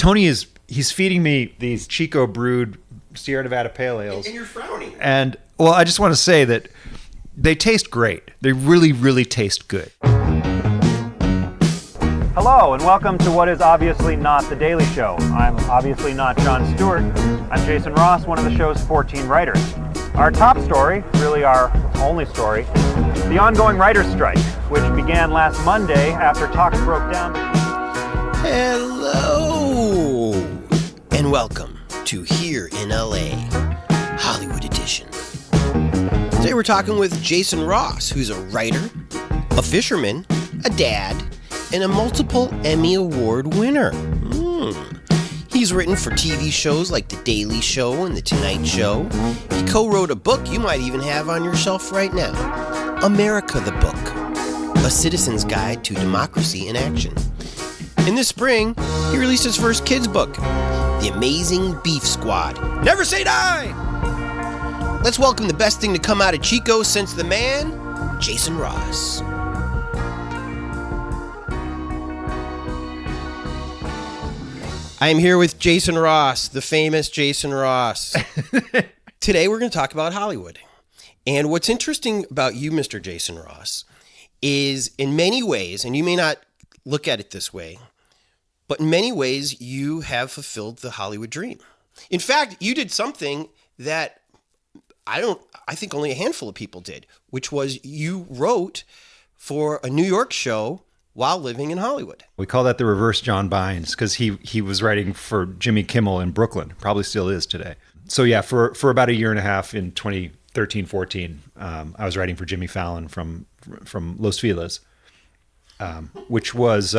Tony he's feeding me these Chico brewed Sierra Nevada Pale Ales. And you're frowning. And, well, I just want to say that they taste great. They really, really taste good. Hello, and welcome to what is obviously not The Daily Show. I'm obviously not Jon Stewart. I'm Jason Ross, one of the show's 14 writers. Our top story, really our only story, the ongoing writer's strike, which began last Monday after talks broke down. Hello, and welcome to Here in LA, Hollywood Edition. Today we're talking with Jason Ross, who's a writer, a fisherman, a dad, and a multiple Emmy Award winner. He's written for TV shows like The Daily Show and The Tonight Show. He co-wrote a book you might even have on your shelf right now, America the Book, A Citizen's Guide to Democracy in Action. In this spring, he released his first kids' book, The Amazing Beef Squad. Never say die! Let's welcome the best thing to come out of Chico since the man, Jason Ross. I'm here with Jason Ross, the famous Jason Ross. Today we're going to talk about Hollywood. And what's interesting about you, Mr. Jason Ross, is in many ways, and you may not look at it this way, but in many ways you have fulfilled the Hollywood dream. In fact, you did something that I think only a handful of people did, which was you wrote for a New York show while living in Hollywood. We call that the reverse John Bynes because he was writing for Jimmy Kimmel in Brooklyn, probably still is today. So yeah, for about a year and a half in 2013-14, I was writing for Jimmy Fallon from Los Feliz, which was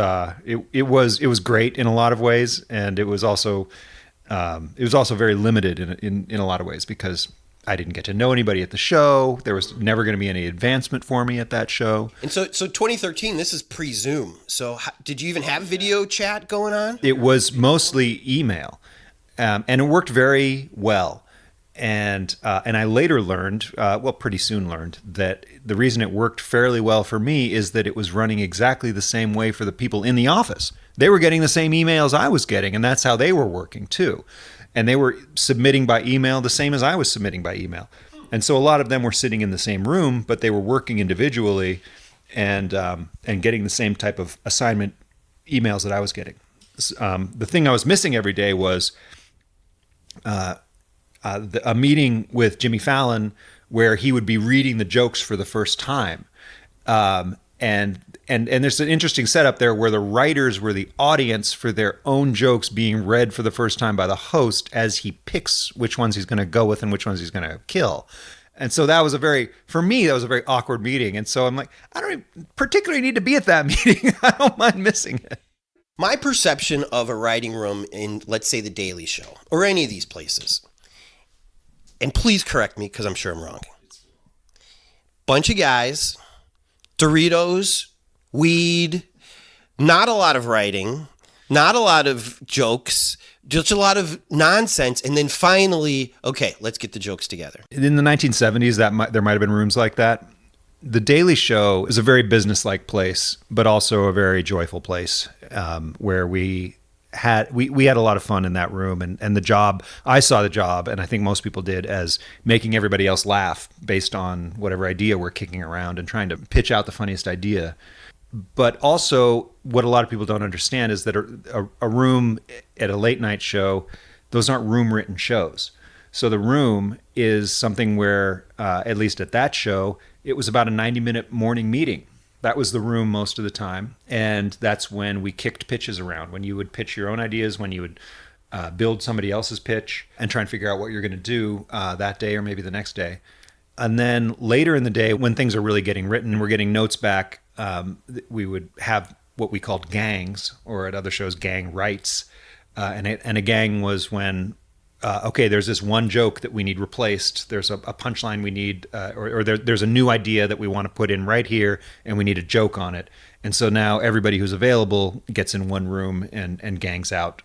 it was great in a lot of ways, and it was also very limited in a lot of ways because I didn't get to know anybody at the show. There was never going to be any advancement for me at that show. And so 2013, this is pre-Zoom. So did you even have video chat going on? It was mostly email, and it worked very well. And I later learned, pretty soon learned, that the reason it worked fairly well for me is that it was running exactly the same way for the people in the office. They were getting the same emails I was getting, and that's how they were working too. And they were submitting by email the same as I was submitting by email. And so a lot of them were sitting in the same room, but they were working individually and getting the same type of assignment emails that I was getting. The thing I was missing every day was a meeting with Jimmy Fallon where he would be reading the jokes for the first time. And there's an interesting setup there where the writers were the audience for their own jokes being read for the first time by the host as he picks which ones he's going to go with and which ones he's going to kill. And so for me, that was a very awkward meeting. And so I'm like, I don't particularly need to be at that meeting. I don't mind missing it. My perception of a writing room in, let's say, The Daily Show or any of these places, and please correct me because I'm sure I'm wrong. Bunch of guys, Doritos, weed, not a lot of writing, not a lot of jokes, just a lot of nonsense. And then finally, okay, let's get the jokes together. In the 1970s, there might have been rooms like that. The Daily Show is a very business-like place, but also a very joyful place where we had a lot of fun in that room. And the job, I saw the job, and I think most people did, as making everybody else laugh based on whatever idea we're kicking around and trying to pitch out the funniest idea. But also, what a lot of people don't understand is that a room at a late night show, those aren't room-written shows. So the room is something where, at least at that show, it was about a 90-minute morning meeting. That was the room most of the time. And that's when we kicked pitches around, when you would pitch your own ideas, when you would build somebody else's pitch and try and figure out what you're going to do that day or maybe the next day. And then later in the day, when things are really getting written, we're getting notes back, we would have what we called gangs, or at other shows, gang rights. And a gang was when, there's this one joke that we need replaced. There's a punchline we need, or there's a new idea that we want to put in right here, and we need a joke on it. And so now everybody who's available gets in one room and gangs out,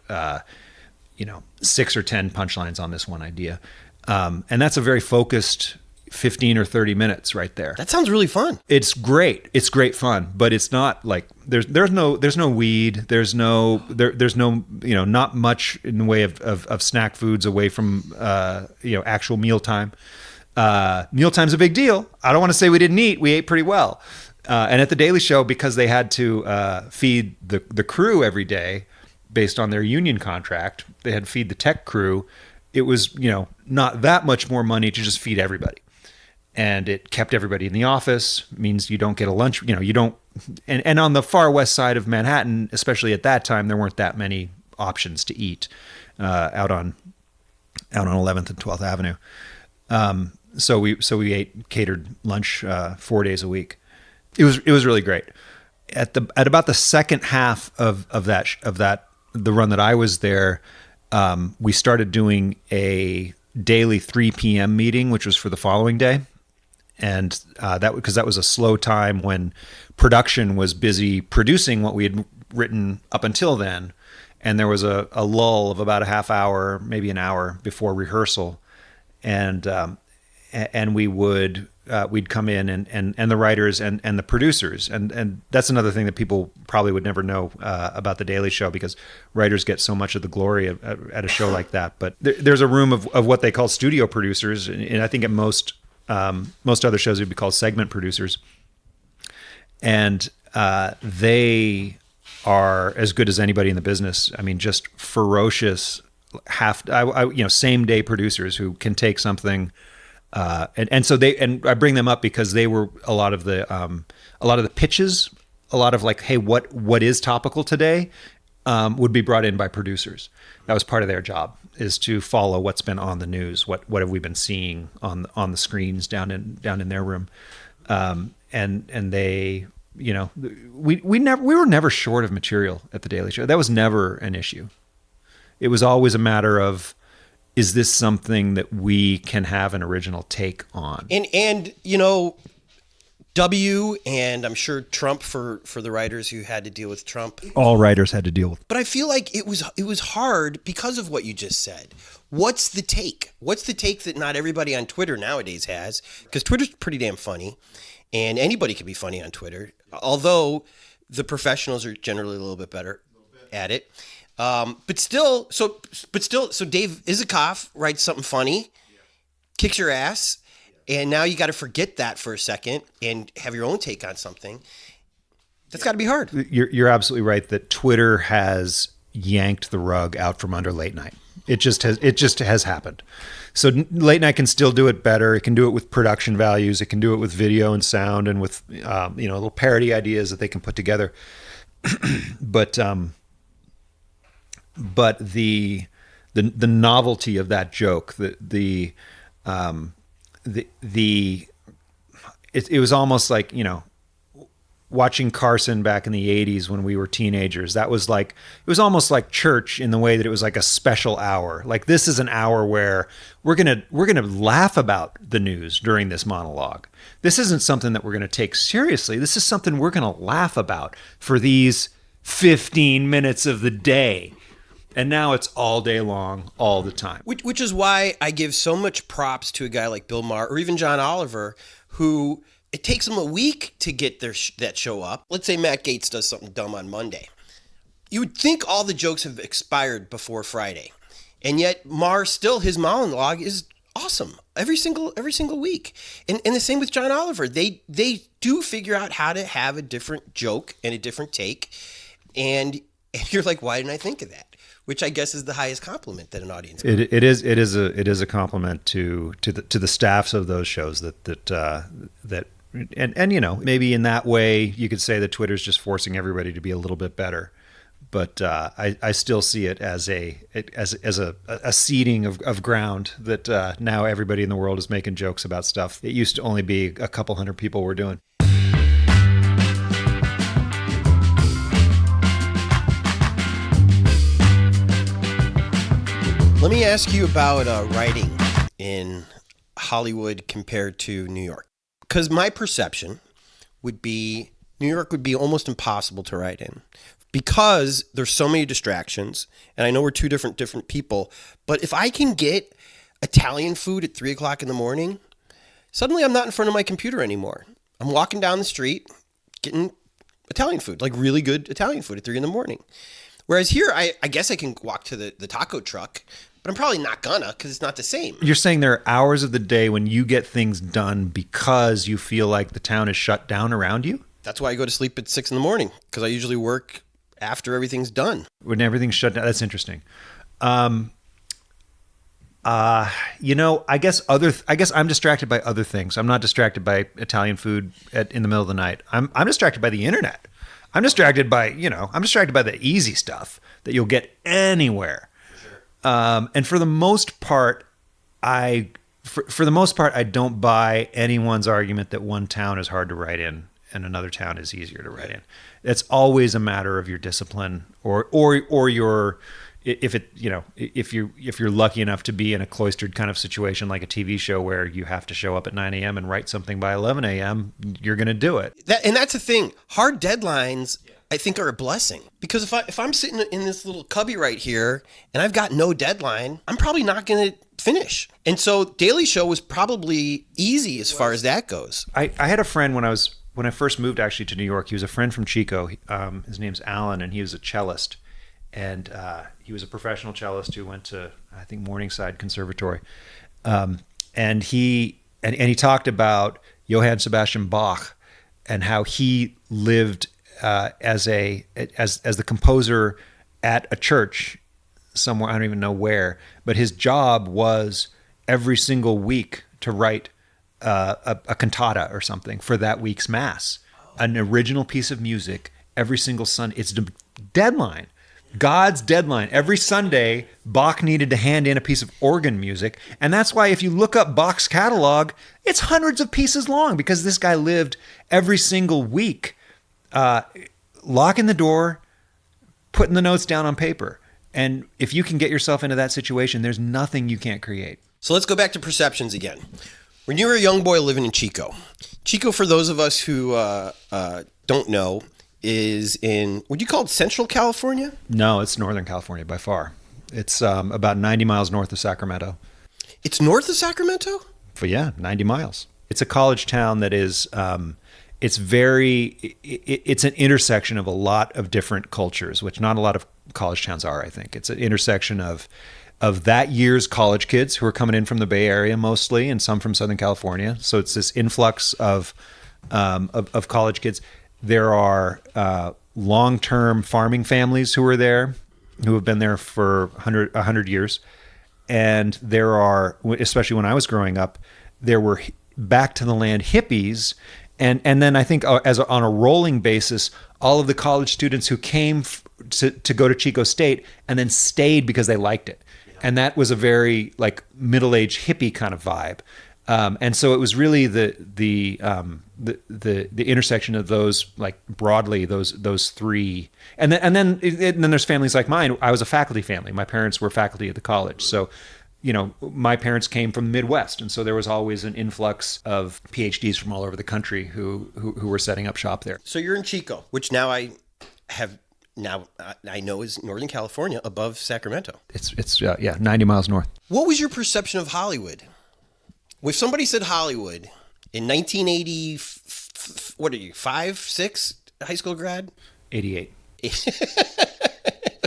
6 or 10 punchlines on this one idea. And that's a very focused 15 or 30 minutes right there. That sounds really fun. It's great. It's great fun, but it's not like there's no weed. There's no not much in the way of snack foods away from actual mealtime. Mealtime's a big deal. I don't want to say we didn't eat. We ate pretty well. And at the Daily Show, because they had to feed the crew every day based on their union contract, they had to feed the tech crew. It was not that much more money to just feed everybody. And it kept everybody in the office. Means you don't get a lunch. You don't. And on the far west side of Manhattan, especially at that time, there weren't that many options to eat out on 11th and 12th Avenue. So we ate catered lunch 4 days a week. It was really great. At about the second half of that the run that I was there, we started doing a daily 3 p.m. meeting, which was for the following day. And because that was a slow time when production was busy producing what we had written up until then. And there was a lull of about a half hour, maybe an hour before rehearsal. And we'd come in and the writers and the producers. And that's another thing that people probably would never know about The Daily Show, because writers get so much of the glory at a show like that. But there's a room of what they call studio producers. And I think at most other shows would be called segment producers. And they are as good as anybody in the business. I mean, just ferocious, same day producers who can take something. So I bring them up because they were a lot of the pitches, a lot of like, hey, what is topical today, would be brought in by producers. That was part of their job, is to follow what's been on the news, what have we been seeing on the screens down in their room, and they, we were never short of material at the Daily Show. That was never an issue. It was always a matter of, is this something that we can have an original take on? And W, and I'm sure Trump for the writers who had to deal with Trump. All writers had to deal with. But I feel like it was hard because of what you just said. What's the take? What's the take that not everybody on Twitter nowadays has? Because Twitter's pretty damn funny, and anybody can be funny on Twitter. Although the professionals are generally a little bit better at it. But still, so Dave Isikoff writes something funny, kicks your ass, and now you got to forget that for a second and have your own take on something. That's got to be hard. You're absolutely right that Twitter has yanked the rug out from under late night. It just has happened. So late night can still do it better. It can do it with production values. It can do it with video and sound and with little parody ideas that they can put together. But the novelty of that joke, it was almost like, watching Carson back in the 80s when we were teenagers. That was like, it was almost like church in the way that it was like a special hour. Like, this is an hour where we're going to laugh about the news during this monologue. This isn't something that we're going to take seriously. This is something we're going to laugh about for these 15 minutes of the day. And now it's all day long, all the time. Which is why I give so much props to a guy like Bill Maher or even John Oliver, who it takes them a week to get that show up. Let's say Matt Gaetz does something dumb on Monday. You would think all the jokes have expired before Friday. And yet Maher still, his monologue is awesome every single week. And the same with John Oliver. They do figure out how to have a different joke and a different take. And you're like, why didn't I think of that? Which I guess is the highest compliment that an audience can. It is a compliment to the staffs of those shows that maybe in that way you could say that Twitter's just forcing everybody to be a little bit better, but I still see it as a seeding of ground that now everybody in the world is making jokes about stuff it used to only be a couple hundred people were doing. Let me ask you about writing in Hollywood compared to New York. Because my perception would be New York would be almost impossible to write in because there's so many distractions. And I know we're two different people, but if I can get Italian food at 3 o'clock in the morning, suddenly I'm not in front of my computer anymore. I'm walking down the street, getting Italian food, like really good Italian food at 3 a.m. Whereas here, I guess I can walk to the taco truck, but I'm probably not gonna because it's not the same. You're saying there are hours of the day when you get things done because you feel like the town is shut down around you? That's why I go to sleep at 6 a.m. because I usually work after everything's done. When everything's shut down. That's interesting. I guess I'm distracted by other things. I'm not distracted by Italian food in the middle of the night. I'm distracted by the internet. I'm distracted by the easy stuff that you'll get anywhere. And for the most part, I don't buy anyone's argument that one town is hard to write in and another town is easier to write in. It's always a matter of your discipline or your, if you're lucky enough to be in a cloistered kind of situation like a TV show where you have to show up at 9 a.m. and write something by 11 a.m., you're going to do it. And that's the thing. Hard deadlines, I think, are a blessing. Because if I'm sitting in this little cubby right here and I've got no deadline, I'm probably not going to finish. And so Daily Show was probably easy as far as that goes. I had a friend when I first moved actually to New York. He was a friend from Chico. His name's Alan, and he was a cellist. And he was a professional cellist who went to, I think, Morningside Conservatory. And he talked about Johann Sebastian Bach and how he lived as the composer at a church somewhere, I don't even know where, but his job was every single week to write a cantata or something for that week's mass, an original piece of music every single Sunday. It's the deadline. God's deadline. Every Sunday, Bach needed to hand in a piece of organ music. And that's why if you look up Bach's catalog, it's hundreds of pieces long because this guy lived every single week, locking the door, putting the notes down on paper. And if you can get yourself into that situation, there's nothing you can't create. So let's go back to perceptions again. When you were a young boy living in Chico, for those of us who don't know, is in, would you call it Central California? No, it's Northern California by far. It's about 90 miles north of Sacramento. It's north of Sacramento? But yeah, 90 miles. It's a college town that is, it's an intersection of a lot of different cultures, which not a lot of college towns are, I think. It's an intersection of that year's college kids who are coming in from the Bay Area mostly, and some from Southern California. So it's this influx of college kids. There are long-term farming families who are there, who have been there for 100 years. And there are, especially when I was growing up, there were back to the land hippies. And then I think on a rolling basis, all of the college students who came to go to Chico State and then stayed because they liked it. And that was a very like middle-aged hippie kind of vibe. And so it was really the intersection of those, like broadly those three, and then there's families like mine. I was a faculty family. My parents were faculty at the college, so my parents came from the Midwest, and so there was always an influx of PhDs from all over the country who were setting up shop there. So you're in Chico, which now I know is Northern California above Sacramento. It's 90 miles north. What was your perception of Hollywood? If somebody said Hollywood in 1980, what are you, 5, 6, high school grad? 88.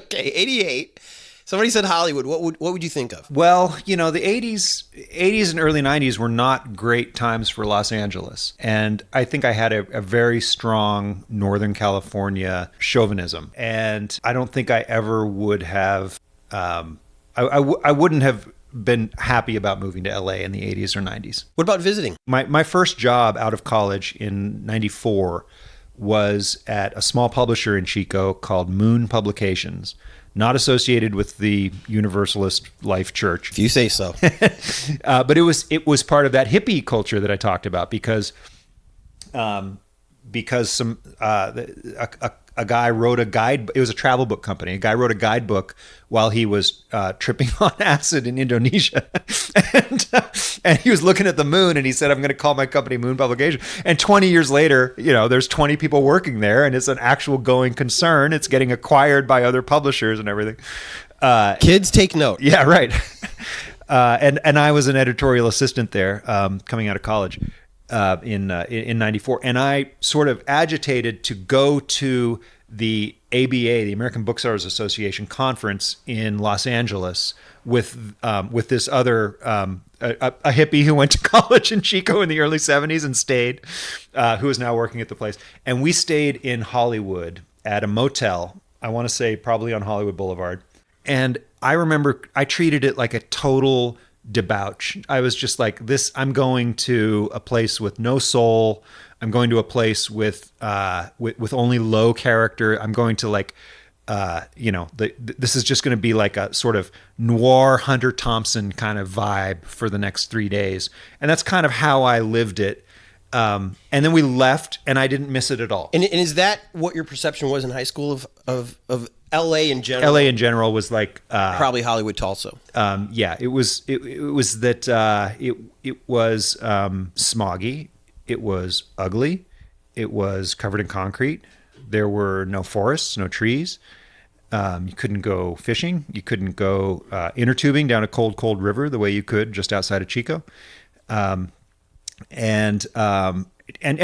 Okay, 88. Somebody said Hollywood. What would you think of? Well, the 80s and early 90s were not great times for Los Angeles. And I think I had a very strong Northern California chauvinism. And I don't think I ever would have, I wouldn't have been happy about moving to LA in the 80s or 90s. What about visiting? My first job out of college in 94 was at a small publisher in Chico called Moon Publications, not associated with the Universalist Life Church. If you say so. But it was part of that hippie culture that I talked about because some a guy wrote a guide. It was a travel book company. A guy wrote a guidebook while he was tripping on acid in Indonesia, and he was looking at the moon, and he said, "I'm going to call my company Moon Publication." And 20 years later, there's 20 people working there, and it's an actual going concern. It's getting acquired by other publishers and everything. Kids take note. Yeah, right. And I was an editorial assistant there, coming out of college. in '94, and I sort of agitated to go to the ABA, the American Booksellers Association conference in Los Angeles with this other a hippie who went to college in Chico in the early '70s and stayed, who is now working at the place, and we stayed in Hollywood at a motel. I want to say probably on Hollywood Boulevard, and I remember I treated it like a total debauch. I was just like, this, I'm going to a place with no soul. I'm going to a place with only low character. I'm going to like, this is just going to be like a sort of noir Hunter Thompson kind of vibe for the next 3 days. And that's kind of how I lived it. And then we left and I didn't miss it at all. And is that what your perception was in high school of LA in general? LA in general was like probably Hollywood also. Yeah, it was that it was smoggy, it was ugly, it was covered in concrete. There were no forests, no trees. You couldn't go fishing. You couldn't go inner tubing down a cold river the way you could just outside of Chico. And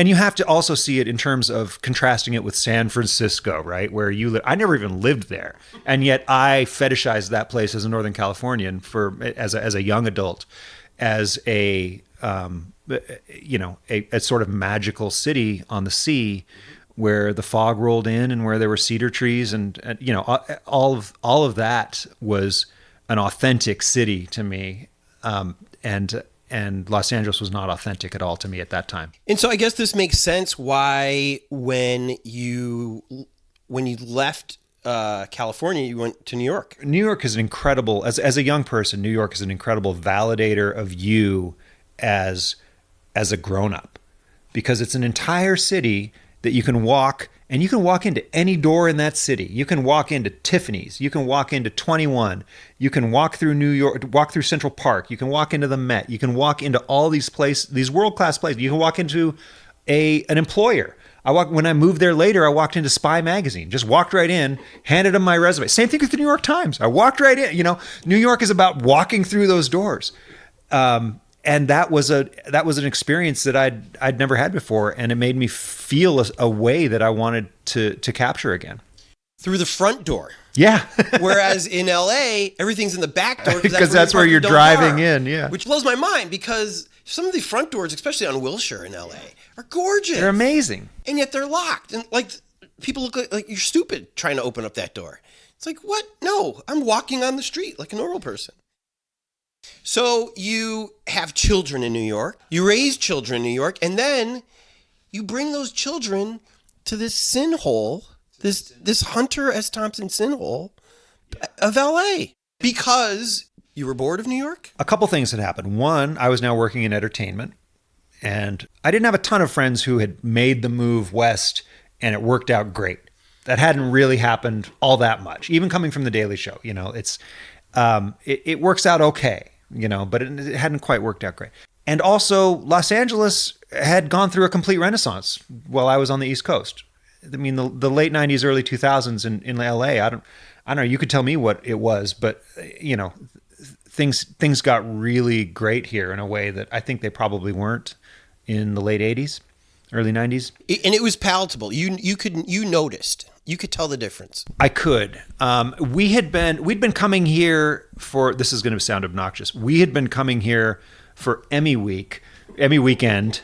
you have to also see it in terms of contrasting it with San Francisco, right? Where you live. I never even lived there, and yet I fetishized that place as a Northern Californian as a young adult, as a sort of magical city on the sea, where the fog rolled in and where there were cedar trees, and all of that was an authentic city to me, and Los Angeles was not authentic at all to me at that time. And so I guess this makes sense why when you left California, you went to New York. New York is an incredible, as a young person, New York is an incredible validator of you as a grown-up, because it's an entire city that you can walk, and you can walk into any door in that city. You can walk into Tiffany's. You can walk into 21. You can walk through New York, walk through Central Park. You can walk into the Met. You can walk into all these places, these world-class places. You can walk into an employer. When I moved there later, I walked into Spy Magazine. Just walked right in, handed them my resume. Same thing with the New York Times. I walked right in. New York is about walking through those doors. And that was an experience that I'd never had before, and it made me feel a way that I wanted to capture again. Through the front door. Yeah. Whereas in LA, everything's in the back door because that's where you're driving in. Yeah. Which blows my mind, because some of the front doors, especially on Wilshire in LA, are gorgeous. They're amazing, and yet they're locked, and like people look like you're stupid trying to open up that door. It's like, what? No, I'm walking on the street like a normal person. So you have children in New York, you raise children in New York, and then you bring those children to this sin hole, this Hunter S. Thompson sin hole of LA, because you were bored of New York? A couple things had happened. One, I was now working in entertainment, and I didn't have a ton of friends who had made the move west, and it worked out great. That hadn't really happened all that much, even coming from The Daily Show. It works out okay, but it hadn't quite worked out great. And also, Los Angeles had gone through a complete renaissance while I was on the East Coast. I mean, the late 90s, early 2000s in LA, I don't know, you could tell me what it was, but, things got really great here in a way that I think they probably weren't in the late 80s, early 90s. And it was palatable. You noticed. You could tell the difference. I could. We'd been coming here for, this is going to sound obnoxious. We had been coming here for Emmy weekend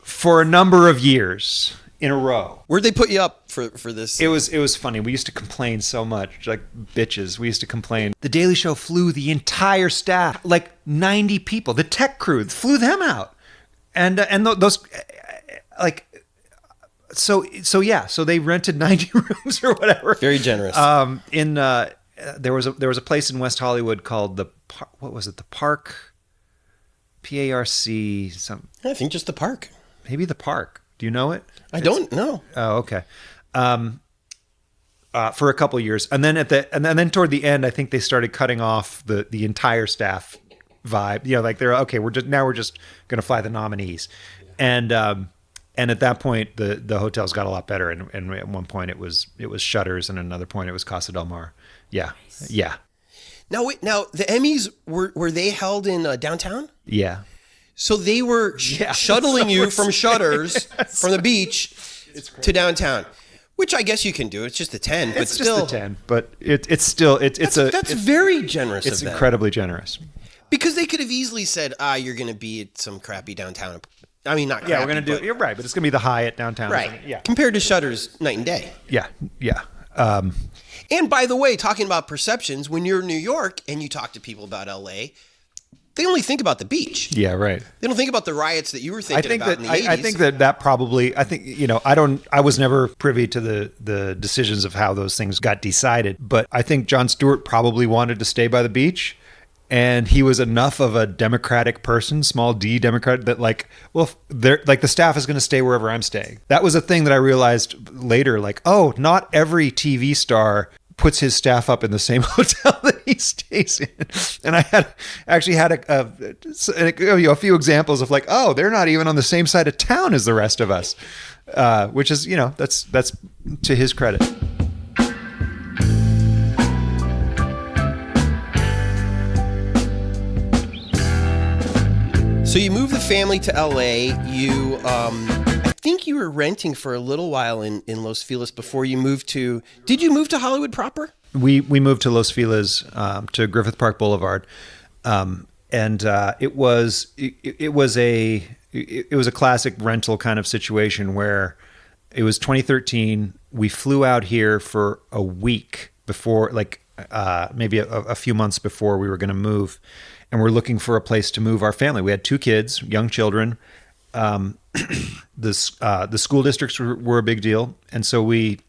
for a number of years in a row. Where'd they put you up for this? It was funny. We used to complain so much, like bitches. We used to complain. The Daily Show flew the entire staff, like 90 people. The tech crew flew them out, and those like. So they rented 90 rooms or whatever. Very generous. There was a place in West Hollywood called the Park, PARC. I think just the Park. Maybe the Park. Do you know it? I don't know. Oh, okay. For a couple of years, and then toward the end, I think they started cutting off the entire staff vibe. Like they're okay. We're just going to fly the nominees, and at that point, the hotels got a lot better. And at one point, it was Shutters, and another point, it was Casa del Mar. Yeah, nice. Yeah. Now the Emmys were they held in downtown? Yeah. So they were shuttling you from Shutters, from the beach to downtown, which I guess you can do. It's just a 10, but It's still. just a 10, but it's still, That's very generous it's of them. incredibly generous. Because they could have easily said, you're going to be at some crappy downtown. I mean, not crappy. Yeah, we're going to do it. You're right, but it's going to be the Hyatt downtown. Right. Yeah. Compared to Shutters night and day. Yeah. Yeah. And by the way, talking about perceptions, when you're in New York and you talk to people about LA, they only think about the beach. Yeah, right. They don't think about the riots that you were thinking about in the 80s. I think that probably, I was never privy to the decisions of how those things got decided, but I think Jon Stewart probably wanted to stay by the beach. And he was enough of a democratic person, small d Democrat, that the staff is going to stay wherever I'm staying. That was a thing that I realized later, not every TV star puts his staff up in the same hotel that he stays in. And I had a few examples of they're not even on the same side of town as the rest of us, which is, that's to his credit. So you moved the family to LA. You, I think you were renting for a little while in Los Feliz before you moved to. Did you move to Hollywood proper? We moved to Los Feliz, to Griffith Park Boulevard, and it was a classic rental kind of situation where it was 2013. We flew out here for a week before, maybe a few months before we were going to move. And we're looking for a place to move our family. We had 2 kids, young children. The school districts were a big deal. And so we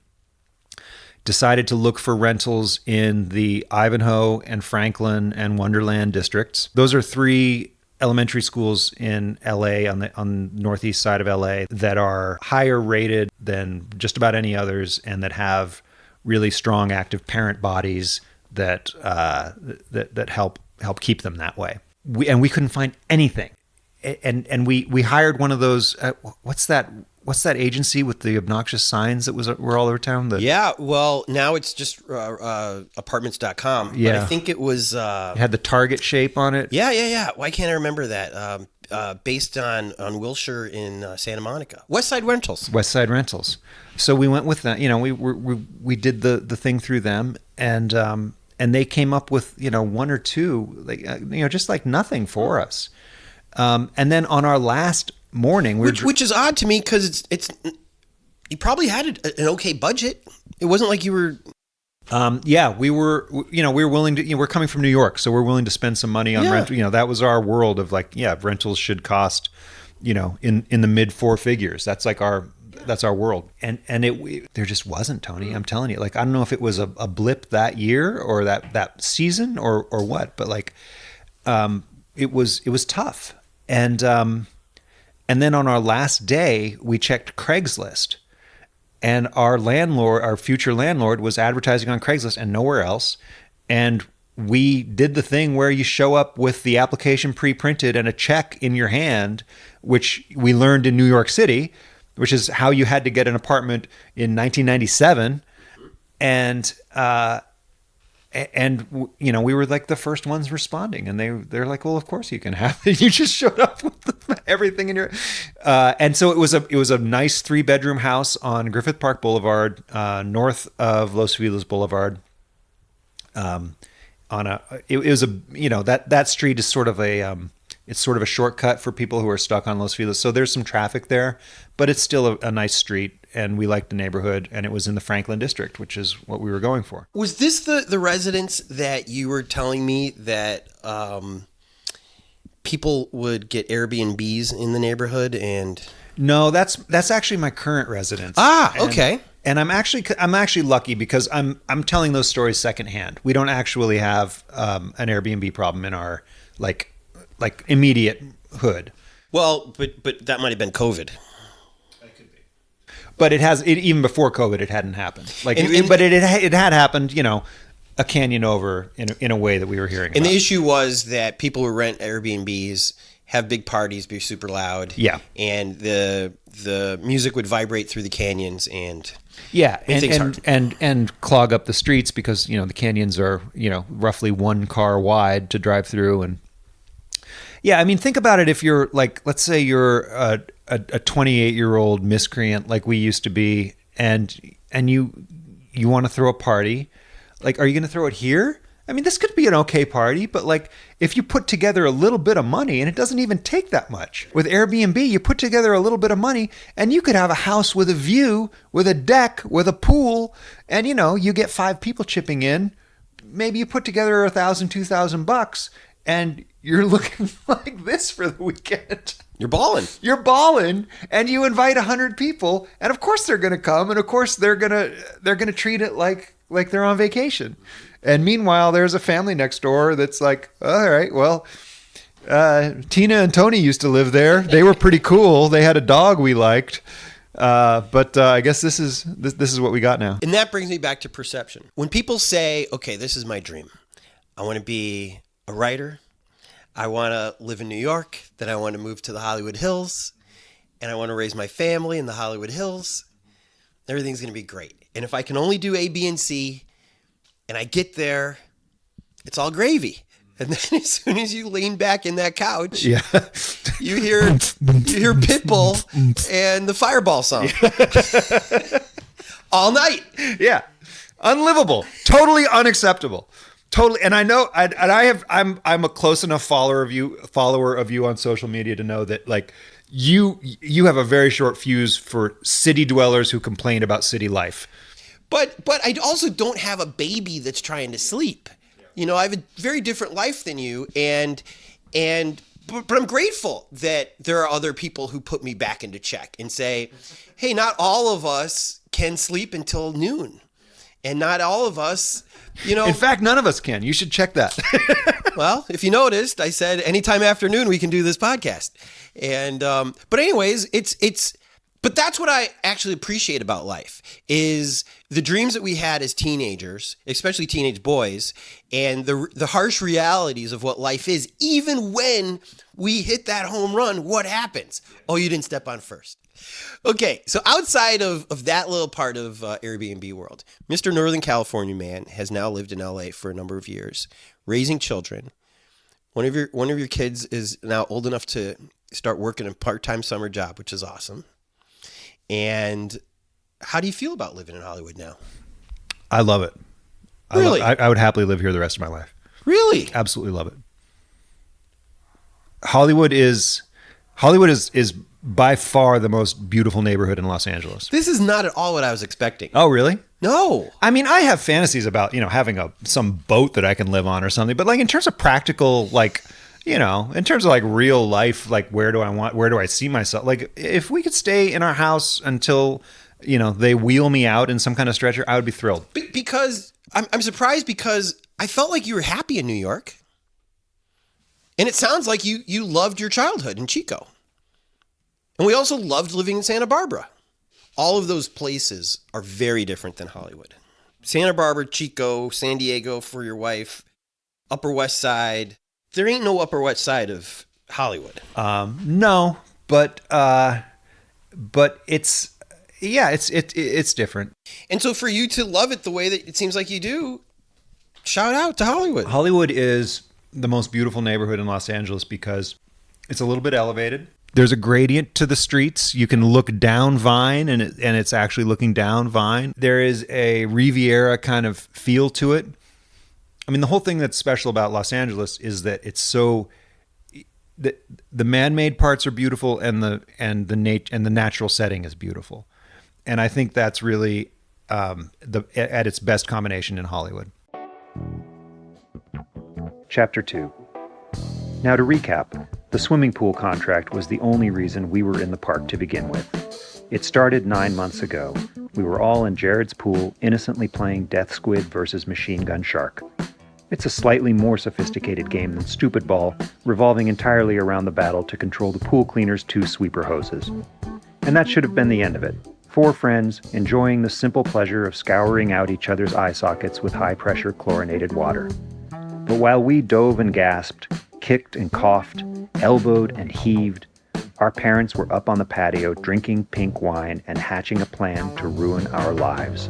decided to look for rentals in the Ivanhoe and Franklin and Wonderland districts. Those are 3 elementary schools in LA on the northeast side of LA that are higher rated than just about any others and that have really strong active parent bodies that help keep them that way. We couldn't find anything, and we hired one of those. What's that agency with the obnoxious signs that were all over town? Well, now it's just apartments.com. Yeah, but I think it was. It had the Target shape on it. Yeah. Why can't I remember that? Based on Wilshire in Santa Monica, West Side Rentals. West Side Rentals. So we went with that. We did the thing through them, and they came up with, 1 or 2, just nothing for us. And then on our last morning, which is odd to me because it's you probably had an okay budget. It wasn't like you were. We were willing to. We're coming from New York, so we're willing to spend some money on rent. That was our world of rentals should cost, in the mid 4 figures. That's that's our world. And there just wasn't, Tony. I'm telling you, I don't know if it was a blip that year or that season or what, but it was tough. And then on our last day, we checked Craigslist, and our future landlord was advertising on Craigslist and nowhere else. And we did the thing where you show up with the application pre-printed and a check in your hand, which we learned in New York City, which is how you had to get an apartment in 1997. And we were the first ones responding, and they're like, well, of course you can have it. You just showed up with everything in your, and so it was a nice 3-bedroom house on Griffith Park Boulevard, north of Los Feliz Boulevard. That street is sort of it's sort of a shortcut for people who are stuck on Los Feliz. So there's some traffic there, but it's still a nice street, and we liked the neighborhood, and it was in the Franklin district, which is what we were going for. Was this the residence that you were telling me that people would get Airbnbs in the neighborhood? And no, that's actually my current residence. Okay. And I'm actually lucky because I'm telling those stories secondhand. We don't actually have an Airbnb problem in our immediate hood. Well, but that might have been COVID. That could be. But even before COVID, it hadn't happened. But it had happened, a canyon over in a way that we were hearing about. And the issue was that people who rent Airbnbs have big parties, be super loud. Yeah. And the music would vibrate through the canyons and and clog up the streets because, the canyons are, roughly 1 car wide to drive through, Yeah, I mean, think about it. If you're like, let's say you're a 28-year-old miscreant like we used to be, and you want to throw a party, like, are you going to throw it here? I mean, this could be an okay party, but like, if you put together a little bit of money, and it doesn't even take that much. With Airbnb, you put together a little bit of money, and you could have a house with a view, with a deck, with a pool, and you get 5 people chipping in. Maybe you put together $1,000, $2,000, and you're looking like this for the weekend. You're balling. You're balling, and you invite 100 people, and of course they're going to come, and of course they're gonna treat it like they're on vacation. And meanwhile, there's a family next door that's like, all right, well, Tina and Tony used to live there. They were pretty cool. They had a dog we liked. But I guess this is what we got now. And that brings me back to perception. When people say, okay, this is my dream. I want to be a writer. I want to live in New York. Then I want to move to the Hollywood Hills. And I want to raise my family in the Hollywood Hills. Everything's going to be great. And if I can only do A, B, and C, and I get there, it's all gravy. And then as soon as you lean back in that couch, yeah, you hear Pitbull and the Fireball song all night. Yeah, unlivable, totally unacceptable, totally. And I know, I'm a close enough follower of you on social media to know that like you have a very short fuse for city dwellers who complain about city life. But I also don't have a baby that's trying to sleep. I have a very different life than you, but I'm grateful that there are other people who put me back into check and say, hey, not all of us can sleep until noon. And not all of us, In fact, none of us can. You should check that. Well, if you noticed, I said anytime after noon we can do this podcast. And but anyways, but that's what I actually appreciate about life is the dreams that we had as teenagers, especially teenage boys, and the harsh realities of what life is. Even when we hit that home run, what happens? Oh, you didn't step on first. Okay, so outside of that little part of Airbnb world, Mr. Northern California man has now lived in LA for a number of years, raising children. One of your kids is now old enough to start working a part-time summer job, which is awesome. And how do you feel about living in Hollywood now? I love it. Really? I would happily live here the rest of my life. Really? Absolutely love it. Hollywood is by far the most beautiful neighborhood in Los Angeles. This is not at all what I was expecting. Oh, really? No. I mean, I have fantasies about, having some boat that I can live on or something, but like in terms of practical, like, in terms of like real life, like where do I see myself? Like if we could stay in our house until, they wheel me out in some kind of stretcher, I would be thrilled. Because I'm surprised because I felt like you were happy in New York. And it sounds like you loved your childhood in Chico. And we also loved living in Santa Barbara. All of those places are very different than Hollywood. Santa Barbara, Chico, San Diego for your wife, Upper West Side. There ain't no Upper West Side of Hollywood. No, but it's different. And so for you to love it the way that it seems like you do, shout out to Hollywood. Hollywood is the most beautiful neighborhood in Los Angeles because it's a little bit elevated. There's a gradient to the streets. You can look down Vine, and it's actually looking down Vine. There is a Riviera kind of feel to it. I mean, the whole thing that's special about Los Angeles is that it's so the man-made parts are beautiful, and the natural setting is beautiful, and I think that's really at its best combination in Hollywood. Chapter 2. Now to recap, the swimming pool contract was the only reason we were in the park to begin with. It started 9 months ago. We were all in Jared's pool, innocently playing Death Squid versus Machine Gun Shark. It's a slightly more sophisticated game than Stupid Ball, revolving entirely around the battle to control the pool cleaner's 2 sweeper hoses. And that should have been the end of it. 4 friends enjoying the simple pleasure of scouring out each other's eye sockets with high-pressure chlorinated water. But while we dove and gasped, kicked and coughed, elbowed and heaved, our parents were up on the patio drinking pink wine and hatching a plan to ruin our lives.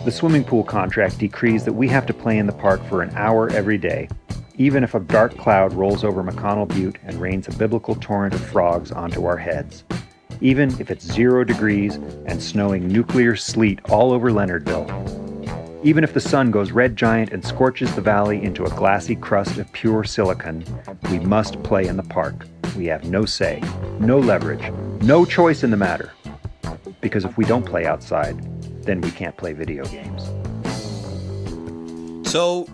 The swimming pool contract decrees that we have to play in the park for an hour every day, even if a dark cloud rolls over McConnell Butte and rains a biblical torrent of frogs onto our heads. Even if it's 0 degrees and snowing nuclear sleet all over Leonardville. Even if the sun goes red giant and scorches the valley into a glassy crust of pure silicon, we must play in the park. We have no say, no leverage, no choice in the matter. Because if we don't play outside, then we can't play video games. So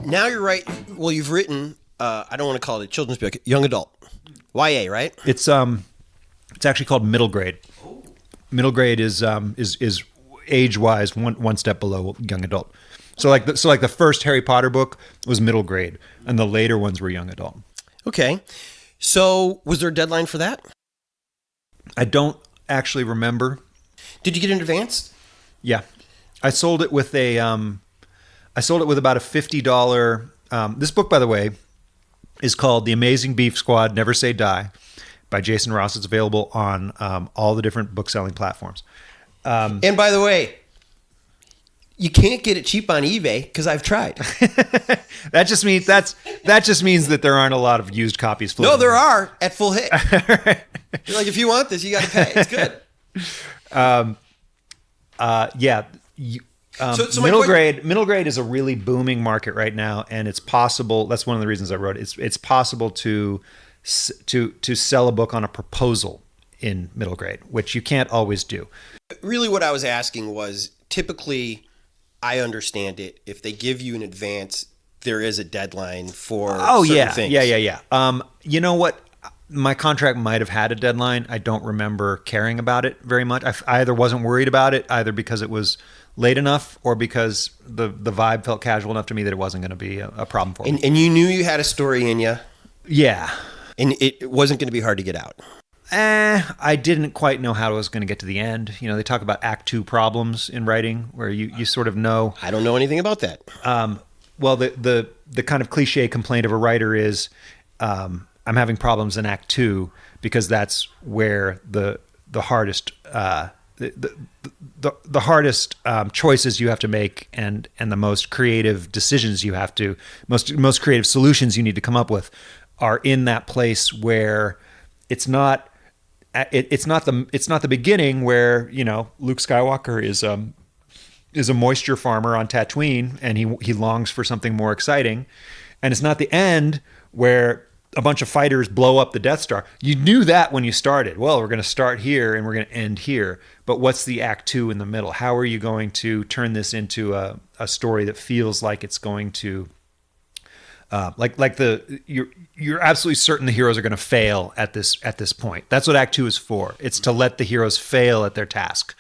now you're right. Well, you've written, I don't want to call it a children's book, young adult. YA, right? It's actually called middle grade. Middle grade is age-wise one step below young adult. So like the first Harry Potter book was middle grade, and the later ones were young adult. Okay. So was there a deadline for that? I don't actually remember. Did you get in advance? Yeah, I sold it with about a $50. This book, by the way, is called The Amazing Beef Squad, Never Say Die, by Jason Ross. It's available on all the different book-selling platforms. And by the way, you can't get it cheap on eBay because I've tried. That just means that there aren't a lot of used copies floating. No, there are at full hit. You're like, if you want this, you got to pay. It's good. Yeah. So middle grade is a really booming market right now, and it's possible. That's one of the reasons I wrote it. It's possible to sell a book on a proposal in middle grade, which you can't always do. Really, what I was asking was, typically, I understand it. If they give you an advance, there is a deadline for certain things. Yeah. You know what? My contract might have had a deadline. I don't remember caring about it very much. I either wasn't worried about it, either because it was late enough, or because the vibe felt casual enough to me that it wasn't going to be a problem for me. And you knew you had a story in you. Yeah. And it wasn't going to be hard to get out. I didn't quite know how I was going to get to the end. You know, they talk about Act 2 problems in writing, where you sort of know. I don't know anything about that. Well, the kind of cliche complaint of a writer is, I'm having problems in Act 2 because that's where the hardest the hardest choices you have to make, and the most creative decisions you have to most creative solutions you need to come up with are in that place where it's not the beginning where, you know, Luke Skywalker is a moisture farmer on Tatooine and he longs for something more exciting, and it's not the end where a bunch of fighters blow up the Death Star. You knew that when you started. Well, we're going to start here and we're going to end here. But what's the Act 2 in the middle? How are you going to turn this into a story that feels like it's going to you're absolutely certain the heroes are going to fail at this point. That's what Act 2 is for. It's to let the heroes fail at their task,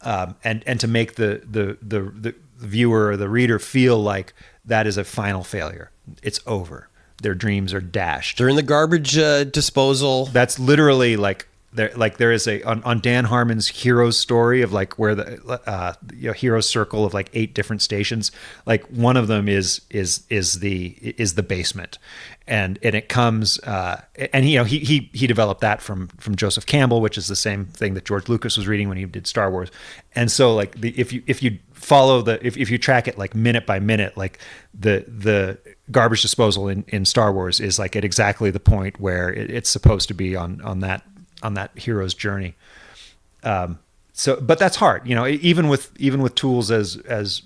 and to make the viewer or the reader feel like that is a final failure. It's over. Their dreams are dashed. They're in the garbage disposal. That's literally there is on Dan Harmon's Heroes story of like where the Heroes circle of like 8 different stations. Like one of them is the basement, and it comes and he developed that from Joseph Campbell, which is the same thing that George Lucas was reading when he did Star Wars. And so like if you follow if you track it like minute by minute, like the garbage disposal in Star Wars is like at exactly the point where it's supposed to be on that hero's journey. But that's hard, you know, even with tools as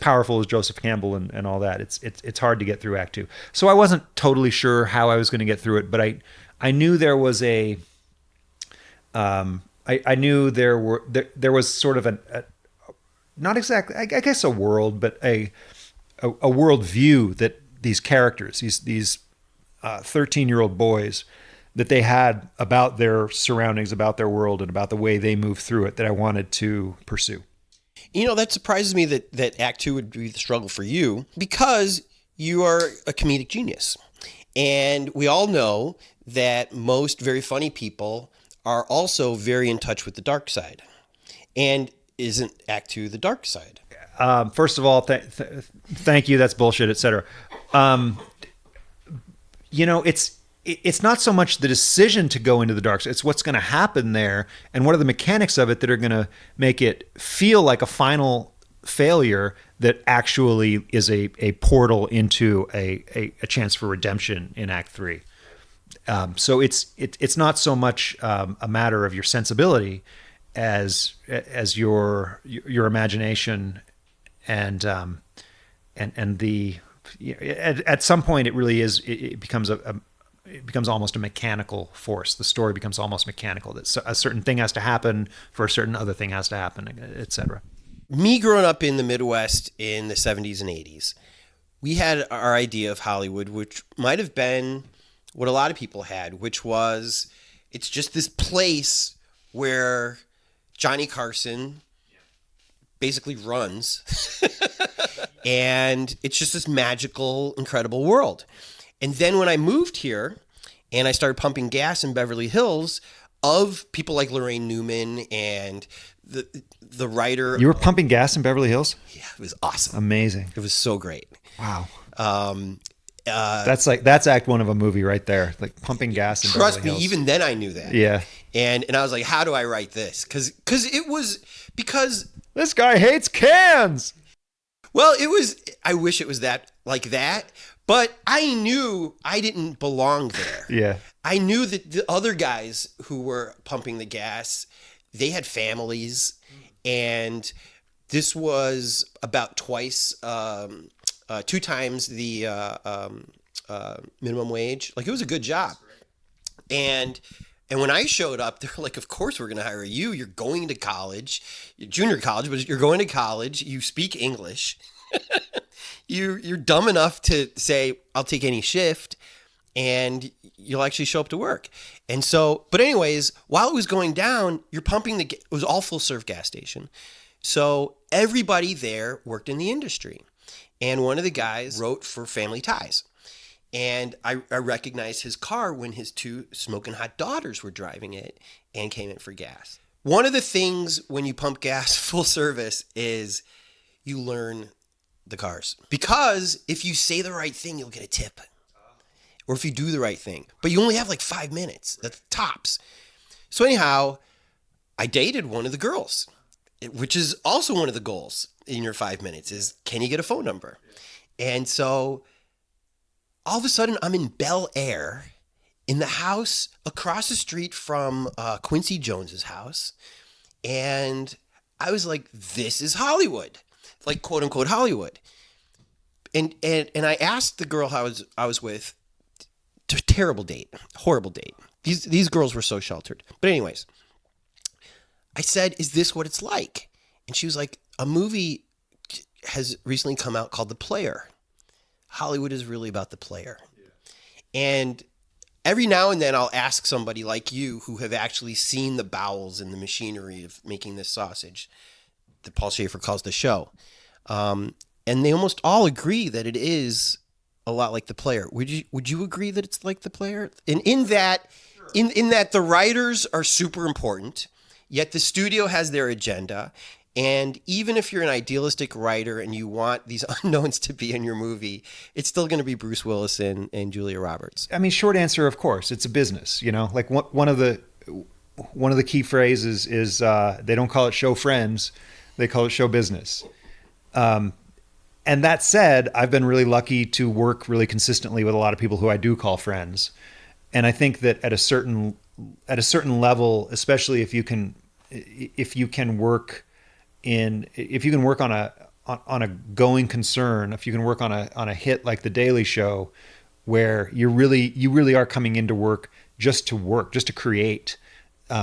powerful as Joseph Campbell and all that, it's hard to get through Act 2. So I wasn't totally sure how I was going to get through it, but I knew there was I knew there was sort of not exactly, I guess a world, but a world view that these characters, these 13-year-old boys, that they had about their surroundings, about their world, and about the way they move through it that I wanted to pursue. You know, that surprises me that Act 2 would be the struggle for you, because you are a comedic genius. And we all know that most very funny people are also very in touch with the dark side. And isn't Act 2 the dark side? First of all, thank you. That's bullshit, etc. You know, it's not so much the decision to go into the dark side. It's what's going to happen there, and what are the mechanics of it that are going to make it feel like a final failure that actually is a portal into a chance for redemption in Act 3. So it's not so much a matter of your sensibility as your imagination and the at some point it really is, it becomes it becomes almost a mechanical force. The story becomes almost mechanical, that a certain thing has to happen for a certain other thing has to happen, etc. Me growing up in the Midwest in the 70s and 80s, we had our idea of Hollywood, which might have been what a lot of people had, which was it's just this place where Johnny Carson basically runs. And it's just this magical, incredible world. And then when I moved here and I started pumping gas in Beverly Hills of people like Lorraine Newman and the writer. You were pumping gas in Beverly Hills? Yeah, it was awesome. Amazing. It was so great. Wow. That's Act 1 of a movie right there. Like pumping gas in Beverly Hills. Trust me, even then I knew that. Yeah. And I was like, how do I write this? Because this guy hates cans. Well, I wish it was like that, but I knew I didn't belong there. Yeah. I knew that the other guys who were pumping the gas, they had families, and this was about twice, 2 times the minimum wage. Like, it was a good job. And when I showed up, they're like, of course we're going to hire you. You're going to college, junior college, but you're going to college. You speak English. You're dumb enough to say, I'll take any shift, and you'll actually show up to work. And so, but anyways, while it was going down, you're pumping it was all full serve gas station. So everybody there worked in the industry. And one of the guys wrote for Family Ties. And I recognized his car when his 2 smoking hot daughters were driving it and came in for gas. One of the things when you pump gas full service is you learn the cars. Because if you say the right thing, you'll get a tip. Or if you do the right thing. But you only have like 5 minutes. That's tops. So anyhow, I dated one of the girls, which is also one of the goals in your 5 minutes is, can you get a phone number? And so all of a sudden, I'm in Bel Air in the house across the street from Quincy Jones's house. And I was like, this is Hollywood, like quote unquote Hollywood. And I asked the girl I was with, terrible date, horrible date. These girls were so sheltered. But anyways, I said, is this what it's like? And she was like, a movie has recently come out called The Player. Hollywood is really about the player. Yeah. And every now and then I'll ask somebody like you who have actually seen the bowels and the machinery of making this sausage that Paul Schaefer calls the show. And they almost all agree that it is a lot like the player. Would you agree that it's like the player? And in that, sure. in that the writers are super important, yet the studio has their agenda. And even if you're an idealistic writer and you want these unknowns to be in your movie, it's still going to be Bruce Willis and Julia Roberts. I mean, short answer, of course, it's a business. You know, like one of the key phrases is they don't call it show friends, they call it show business. And that said, I've been really lucky to work really consistently with a lot of people who I do call friends. And I think that at a certain level, especially if you can work on a going concern, if you can work on a hit like The Daily Show, where you really are coming into work, just to create.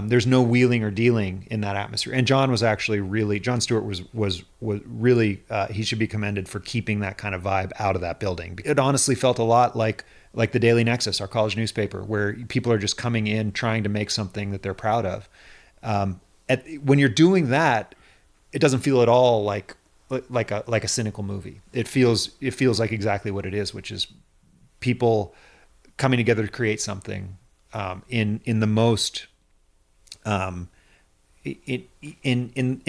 There's no wheeling or dealing in that atmosphere. And Jon Stewart was really he should be commended for keeping that kind of vibe out of that building. It honestly felt a lot like the Daily Nexus, our college newspaper, where people are just coming in trying to make something that they're proud of. When you're doing that, it doesn't feel at all like a cynical movie. It feels like exactly what it is, which is people coming together to create something in the most in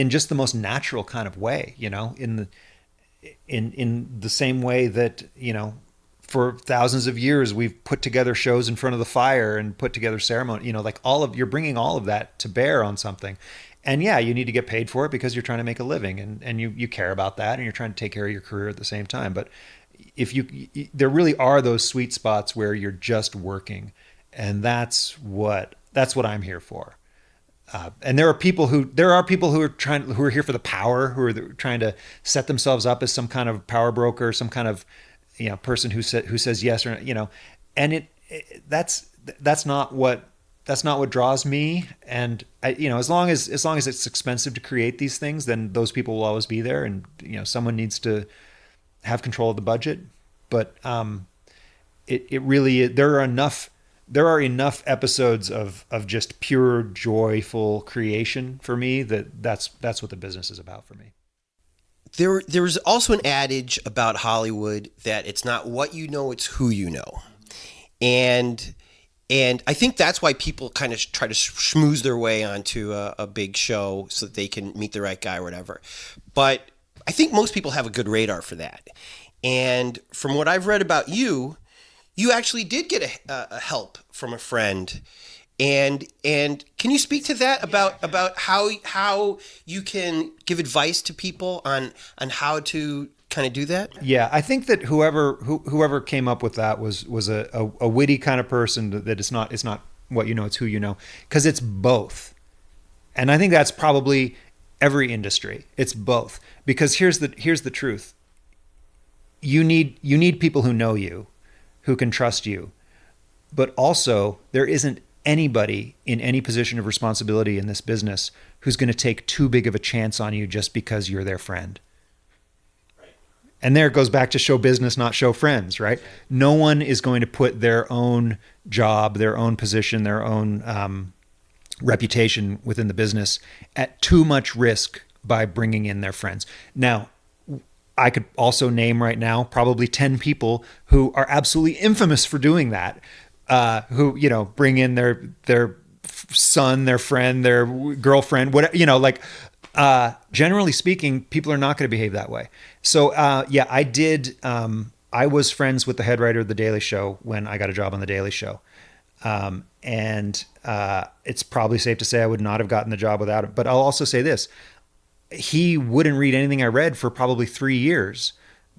just the most natural kind of way, you know, in the same way that, you know, for thousands of years we've put together shows in front of the fire and put together ceremony, you know, like you're bringing all of that to bear on something. And yeah, you need to get paid for it because you're trying to make a living, and you care about that, and you're trying to take care of your career at the same time. But if there really are those sweet spots where you're just working, and that's what I'm here for. And there are people who are here for the power, who are trying to set themselves up as some kind of power broker, some kind of person who says yes or and that's not what draws me. And as long as it's expensive to create these things, then those people will always be there, and someone needs to have control of the budget. But it really, there are enough episodes of just pure joyful creation for me that's what the business is about for me. There's also an adage about Hollywood that it's not what you know, it's who you know. And I think that's why people kind of try to schmooze their way onto a big show so that they can meet the right guy or whatever. But I think most people have a good radar for that. And from what I've read about you, you actually did get a help from a friend. And can you speak to that about how you can give advice to people on how to kind of do that? Yeah, I think that whoever came up with that was a witty kind of person, that it's not what you know, it's who you know, because it's both. And I think that's probably every industry. It's both, because here's the truth. You need people who know you, who can trust you, but also there isn't anybody in any position of responsibility in this business who's going to take too big of a chance on you just because you're their friend. And there it goes back to show business, not show friends, right? No one is going to put their own job, their own position, their own reputation within the business at too much risk by bringing in their friends. Now, I could also name right now probably 10 people who are absolutely infamous for doing that, who bring in their son, their friend, their girlfriend, whatever, generally speaking, people are not going to behave that way. So, I did. I was friends with the head writer of The Daily Show when I got a job on The Daily Show. And it's probably safe to say I would not have gotten the job without it. But I'll also say this. He wouldn't read anything I read for probably 3 years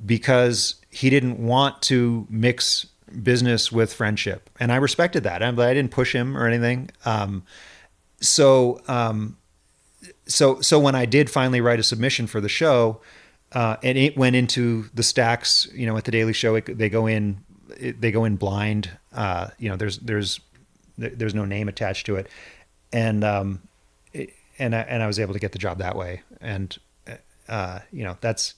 because he didn't want to mix business with friendship. And I respected that. I didn't push him or anything. So when I did finally write a submission for the show, and it went into the stacks, at the Daily Show, they go in blind. There's no name attached to it, and I was able to get the job that way. And that's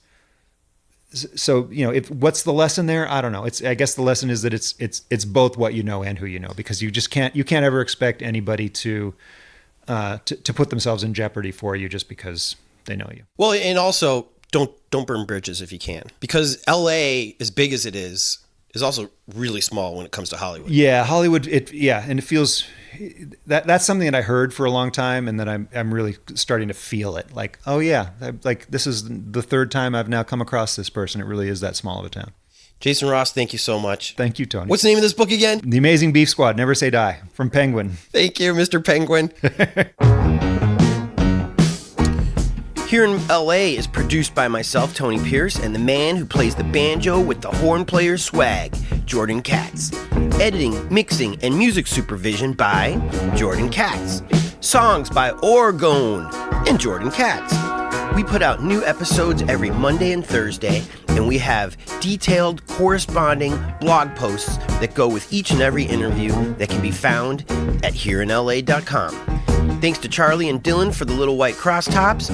so. What's the lesson there? I don't know. I guess the lesson is that it's both what you know and who you know, because you can't ever expect anybody to put themselves in jeopardy for you just because they know you. Well, and also don't burn bridges if you can, because LA, as big as it is also really small when it comes to Hollywood. Yeah, Hollywood. And it feels that's something that I heard for a long time, and that I'm really starting to feel it. Like, oh yeah, like this is the third time I've now come across this person. It really is that small of a town. Jason Ross, thank you so much. Thank you, Tony. What's the name of this book again? The Amazing Beef Squad, Never Say Die, from Penguin. Thank you, Mr. Penguin. Here in LA is produced by myself, Tony Pierce, and the man who plays the banjo with the horn player swag, Jordan Katz. Editing, mixing, and music supervision by Jordan Katz. Songs by Orgone and Jordan Katz. We put out new episodes every Monday and Thursday, and we have detailed corresponding blog posts that go with each and every interview that can be found at hereinla.com. Thanks to Charlie and Dylan for the little white crosstops.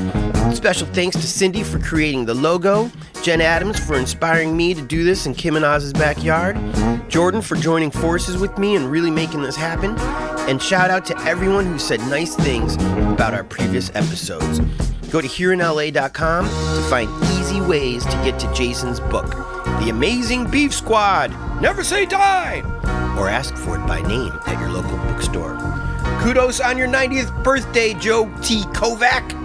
Special thanks to Cindy for creating the logo, Jen Adams for inspiring me to do this in Kim and Oz's backyard, Jordan for joining forces with me and really making this happen, and shout out to everyone who said nice things about our previous episodes. Go to hereinla.com to find easy ways to get to Jason's book, The Amazing Beef Squad, Never Say Die, or ask for it by name at your local bookstore. Kudos on your 90th birthday, Joe T. Kovac.